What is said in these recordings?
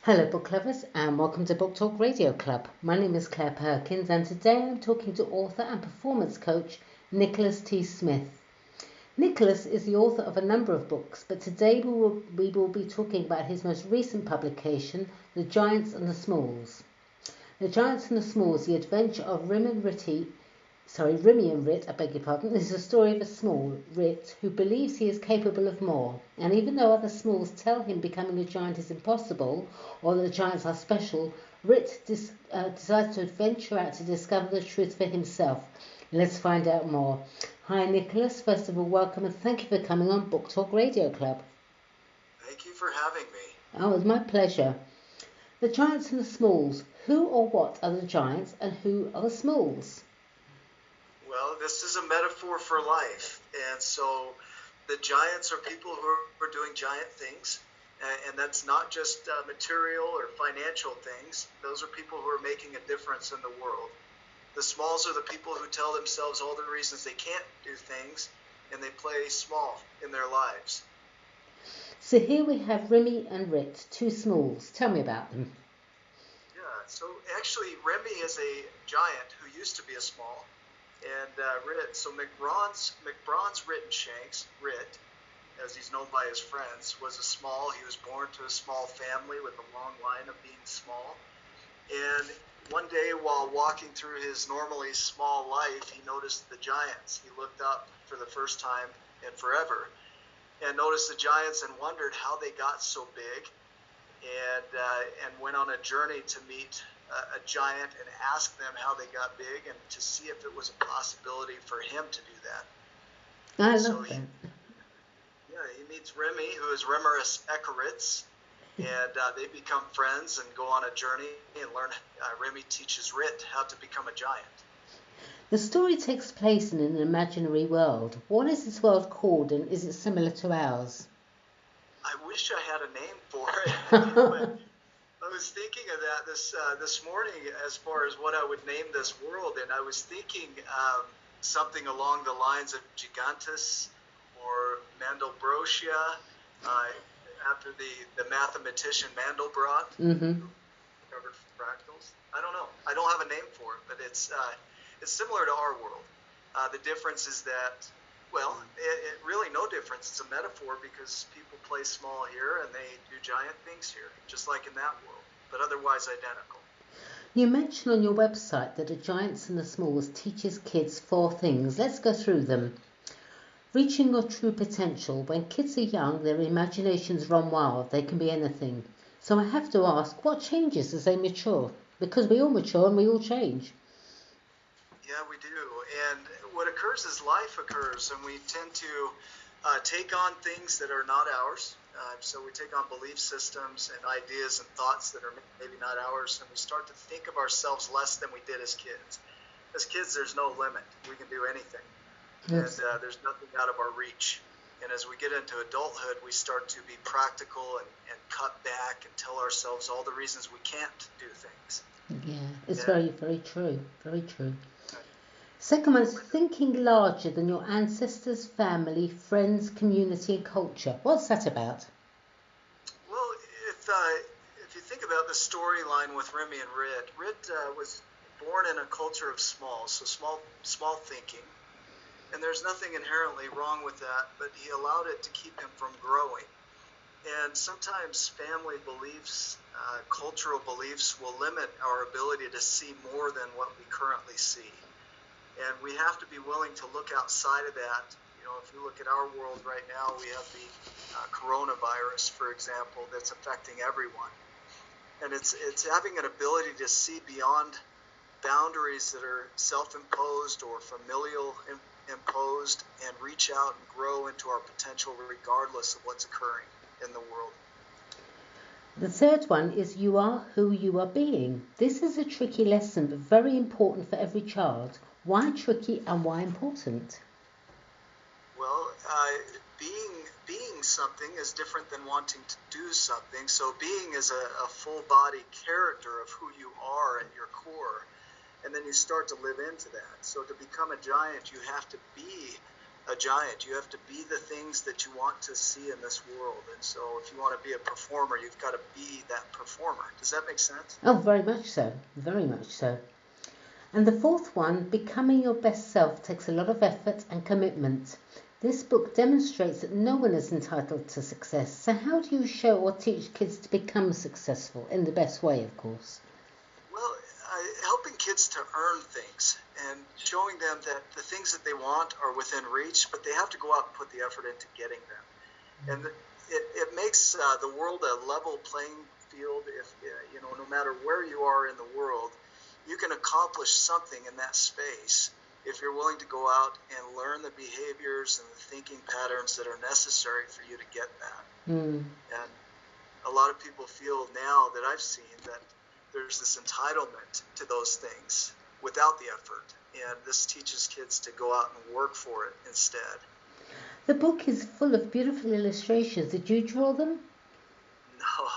Hello, book lovers, and welcome to Book Talk Radio Club. My name is Claire Perkins, and today I'm talking to author and performance coach Nicholas T. Smith. Nicholas is the author of a number of books, but today we will be talking about his most recent publication, The Giants and the Smalls. The Giants and the Smalls, The Adventure of Rimy and Rit, is the story of a small, Rit, who believes he is capable of more. And even though other smalls tell him becoming a giant is impossible, or that the giants are special, Rit decides to adventure out to discover the truth for himself. Let's find out more. Hi Nicholas, first of all welcome and thank you for coming on Book Talk Radio Club. Thank you for having me. Oh, it's my pleasure. The Giants and the Smalls. Who or what are the giants and who are the smalls? Well, this is a metaphor for life. And so the giants are people who are doing giant things. And that's not just material or financial things. Those are people who are making a difference in the world. The smalls are the people who tell themselves all the reasons they can't do things, and they play small in their lives. So here we have Rimy and Rit, two smalls. Tell me about them. Yeah, so actually Rimy is a giant who used to be a small. And Rit, so McBronze Rittenshanks, Rit, as he's known by his friends, was a small. He was born to a small family with a long line of being small. And one day while walking through his normally small life, he noticed the giants. He looked up for the first time in forever and noticed the giants and wondered how they got so big, and went on a journey to meet a giant and ask them how they got big and to see if it was a possibility for him to do that. I love that. He meets Rimy, who is Remerus Ekaritz, and they become friends and go on a journey and learn. Rimy teaches Rit how to become a giant. The story takes place in an imaginary world. What is this world called, and is it similar to ours? I wish I had a name for it. But I was thinking of that this morning as far as what I would name this world, and I was thinking something along the lines of Gigantus or Mandelbrottia, after the mathematician Mandelbrot, who covered fractals. I don't know. I don't have a name for it, but it's similar to our world. The difference is that, well, it really no difference. It's a metaphor because people play small here and they do giant things here, just like in that world, but otherwise identical. You mentioned on your website that the Giants and the Smalls teaches kids 4 things. Let's go through them. Reaching your true potential. When kids are young, their imaginations run wild. They can be anything. So I have to ask, what changes as they mature? Because we all mature and we all change. Yeah, we do. And what occurs is life occurs, and we tend to take on things that are not ours. So we take on belief systems and ideas and thoughts that are maybe not ours, and we start to think of ourselves less than we did as kids. As kids, there's no limit. We can do anything. Yes. And there's nothing out of our reach. And as we get into adulthood, we start to be practical and cut back and tell ourselves all the reasons we can't do things. Yeah, it's very, very true. Very true. Second one is thinking larger than your ancestors, family, friends, community, and culture. What's that about? Well, if you think about the storyline with Rimy and Rit was born in a culture of small, so small thinking. And there's nothing inherently wrong with that, but he allowed it to keep him from growing. And sometimes family beliefs, cultural beliefs will limit our ability to see more than what we currently see. And we have to be willing to look outside of that. You know, if you look at our world right now, we have the coronavirus, for example, that's affecting everyone. And it's having an ability to see beyond boundaries that are self-imposed or familial imposed and reach out and grow into our potential regardless of what's occurring in the world. The third one is you are who you are being. This is a tricky lesson, but very important for every child. Why tricky and why important? Well, being something is different than wanting to do something. So being is a full body character of who you are at your core. And then you start to live into that. So to become a giant, you have to be a giant. You have to be the things that you want to see in this world. And so if you want to be a performer, you've got to be that performer. Does that make sense? Oh, very much so. Very much so. And the fourth one, becoming your best self, takes a lot of effort and commitment. This book demonstrates that no one is entitled to success. So how do you show or teach kids to become successful in the best way, of course? Well, helping kids to earn things and showing them that the things that they want are within reach, but they have to go out and put the effort into getting them. And it makes the world a level playing field. If no matter where you are in the world, you can accomplish something in that space if you're willing to go out and learn the behaviors and the thinking patterns that are necessary for you to get that. And a lot of people feel now that I've seen that there's this entitlement to those things without the effort. And this teaches kids to go out and work for it instead. The book is full of beautiful illustrations. Did you draw them? No,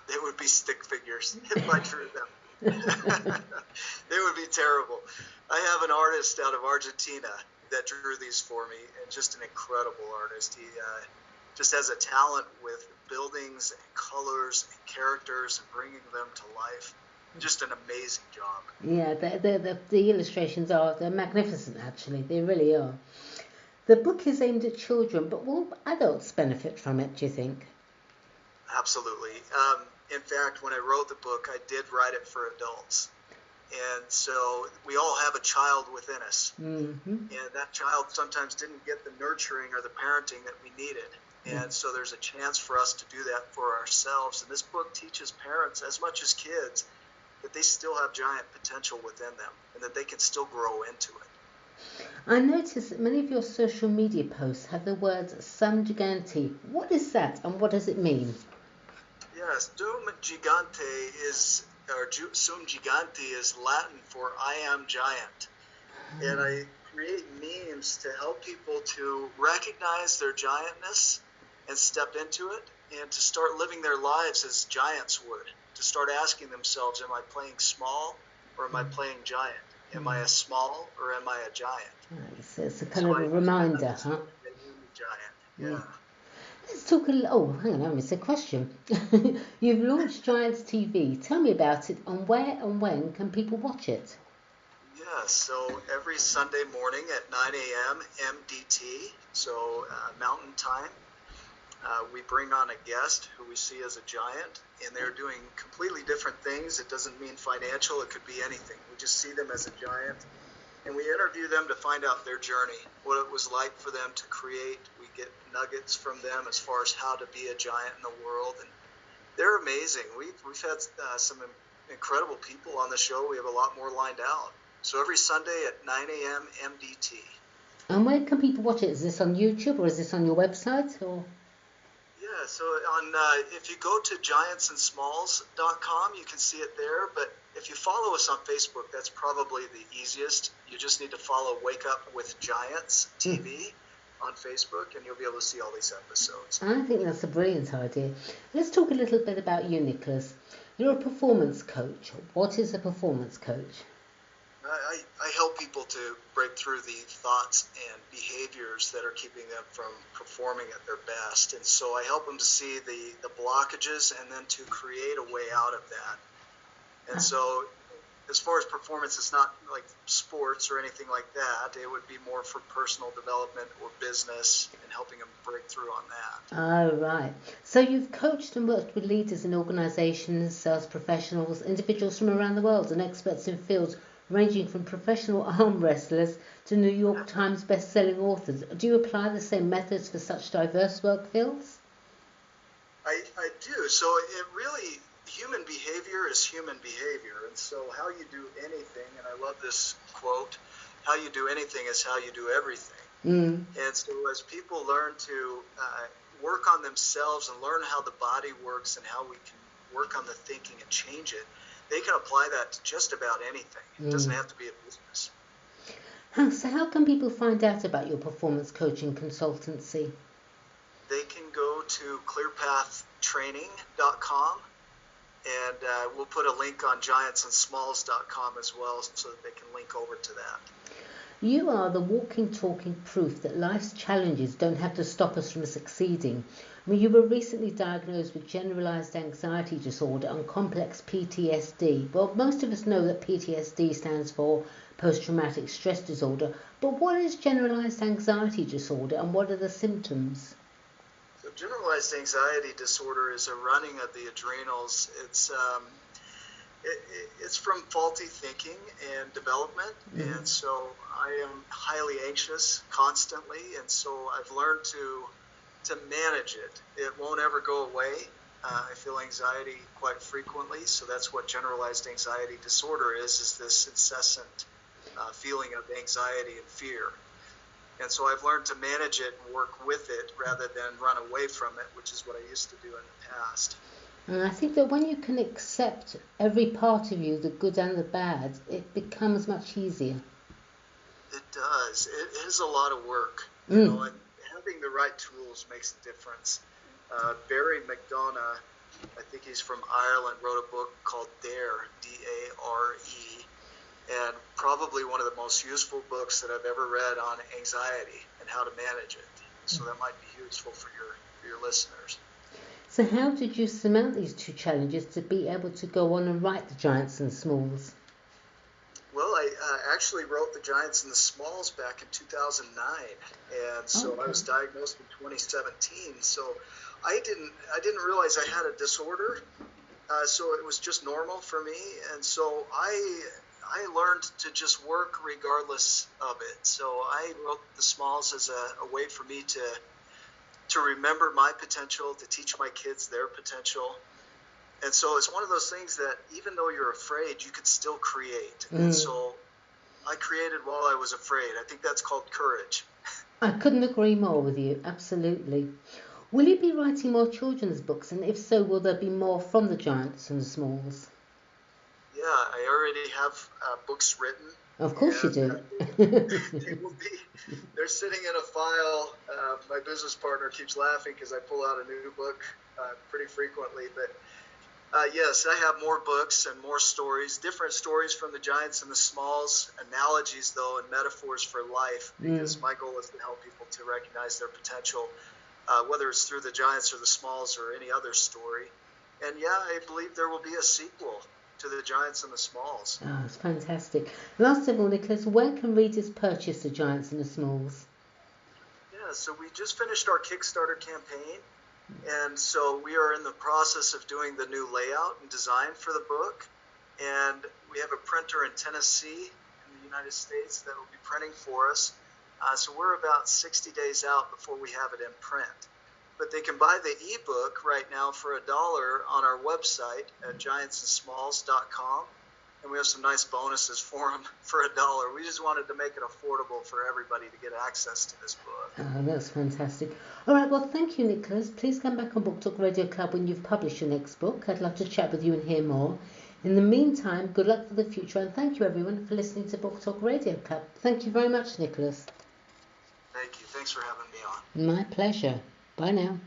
they would be stick figures if I drew them. They would be terrible. I have an artist out of Argentina that drew these for me, and just an incredible artist. He just has a talent with buildings and colors and characters and bringing them to life. Just an amazing job. Yeah, the illustrations they're magnificent, actually. They really are. The book is aimed at children, but will adults benefit from it, do you think? Absolutely. In fact, when I wrote the book, I did write it for adults. And so we all have a child within us. Mm-hmm. And that child sometimes didn't get the nurturing or the parenting that we needed. And so there's a chance for us to do that for ourselves. And this book teaches parents as much as kids that they still have giant potential within them and that they can still grow into it. I noticed that many of your social media posts have the words Sum Gigante. What is that and what does it mean? Yes, Sum Gigante is Latin for I am giant. And I create memes to help people to recognize their giantness and step into it and to start living their lives as giants would. To start asking themselves, am I playing small or am I playing giant? Am I a small or am I a giant? It's a kind of a reminder, huh? Giant, yeah. Let's talk a little. Oh, hang on, I missed a question. You've launched Giants TV. Tell me about it and where and when can people watch it? Yeah, so every Sunday morning at 9 a.m. MDT, so Mountain Time, we bring on a guest who we see as a giant, and they're doing completely different things. It doesn't mean financial. It could be anything. We just see them as a giant, and we interview them to find out their journey, what it was like for them to create. We get nuggets from them as far as how to be a giant in the world, and they're amazing. We've had some incredible people on the show. We have a lot more lined out. So every Sunday at 9 a.m. MDT. And where can people watch it? Is this on YouTube or is this on your website? Or? Yeah, so if you go to giantsandsmalls.com, you can see it there. But if you follow us on Facebook, that's probably the easiest. You just need to follow Wake Up with Giants TV on Facebook, and you'll be able to see all these episodes. I think that's a brilliant idea. Let's talk a little bit about you, Nicholas. You're a performance coach. What is a performance coach? I help people to break through the thoughts and behaviors that are keeping them from performing at their best. And so I help them to see the blockages and then to create a way out of that. And so as far as performance, it's not like sports or anything like that. It would be more for personal development or business and helping them break through on that. Oh, right. So you've coached and worked with leaders in organisations, sales professionals, individuals from around the world and experts in fields ranging from professional arm wrestlers to New York Times best-selling authors. Do you apply the same methods for such diverse work fields? I do. So it really, human behavior is human behavior. And so how you do anything, and I love this quote, how you do anything is how you do everything. And so as people learn to work on themselves and learn how the body works and how we can work on the thinking and change it, they can apply that to just about anything. It doesn't have to be a business. So how can people find out about your performance coaching consultancy? They can go to clearpathtraining.com, and we'll put a link on giantsandsmalls.com as well so that they can link over to that. You are the walking, talking proof that life's challenges don't have to stop us from succeeding. I mean, you were recently diagnosed with generalized anxiety disorder and complex PTSD. Well, most of us know that PTSD stands for post-traumatic stress disorder, but what is generalized anxiety disorder and what are the symptoms? So generalized anxiety disorder is a running of the adrenals. It's from faulty thinking and development, and so I am highly anxious constantly, and so I've learned to manage it. It won't ever go away. I feel anxiety quite frequently, so that's what generalized anxiety disorder is this incessant feeling of anxiety and fear. And so I've learned to manage it and work with it rather than run away from it, which is what I used to do in the past. And I think that when you can accept every part of you, the good and the bad, it becomes much easier. It does. It is a lot of work, you know, and having the right tools makes a difference. Barry McDonough, I think he's from Ireland, wrote a book called Dare, D-A-R-E, and probably one of the most useful books that I've ever read on anxiety and how to manage it. So that might be useful for your listeners. So how did you surmount these two challenges to be able to go on and write The Giants and the Smalls? Well, I actually wrote The Giants and the Smalls back in 2009, and so I was diagnosed in 2017. So I didn't realize I had a disorder, so it was just normal for me, and so I learned to just work regardless of it. So I wrote The Smalls as a way for me to remember my potential, to teach my kids their potential. And so it's one of those things that even though you're afraid, you can still create. And so I created while I was afraid. I think that's called courage. I couldn't agree more with you, absolutely. Will you be writing more children's books? And if so, will there be more from The Giants and the Smalls? Yeah, I already have books written. Of course you do. They're sitting in a file. My business partner keeps laughing because I pull out a new book pretty frequently. But yes, I have more books and more stories, different stories from the Giants and the Smalls, analogies though, and metaphors for life, because my goal is to help people to recognize their potential, whether it's through the Giants or the Smalls or any other story. And yeah, I believe there will be a sequel to the Giants and the Smalls. Oh, it's fantastic. Last of all, Nicholas, where can readers purchase The Giants and the Smalls? Yeah, so we just finished our Kickstarter campaign, and so we are in the process of doing the new layout and design for the book, and we have a printer in Tennessee in the United States that will be printing for us. So we're about 60 days out before we have it in print. But they can buy the ebook right now for $1 on our website at giantsandsmalls.com. And we have some nice bonuses for them for $1. We just wanted to make it affordable for everybody to get access to this book. Oh, that's fantastic. All right, well, thank you, Nicholas. Please come back on Book Talk Radio Club when you've published your next book. I'd love to chat with you and hear more. In the meantime, good luck for the future, and thank you, everyone, for listening to Book Talk Radio Club. Thank you very much, Nicholas. Thank you. Thanks for having me on. My pleasure. Bye now.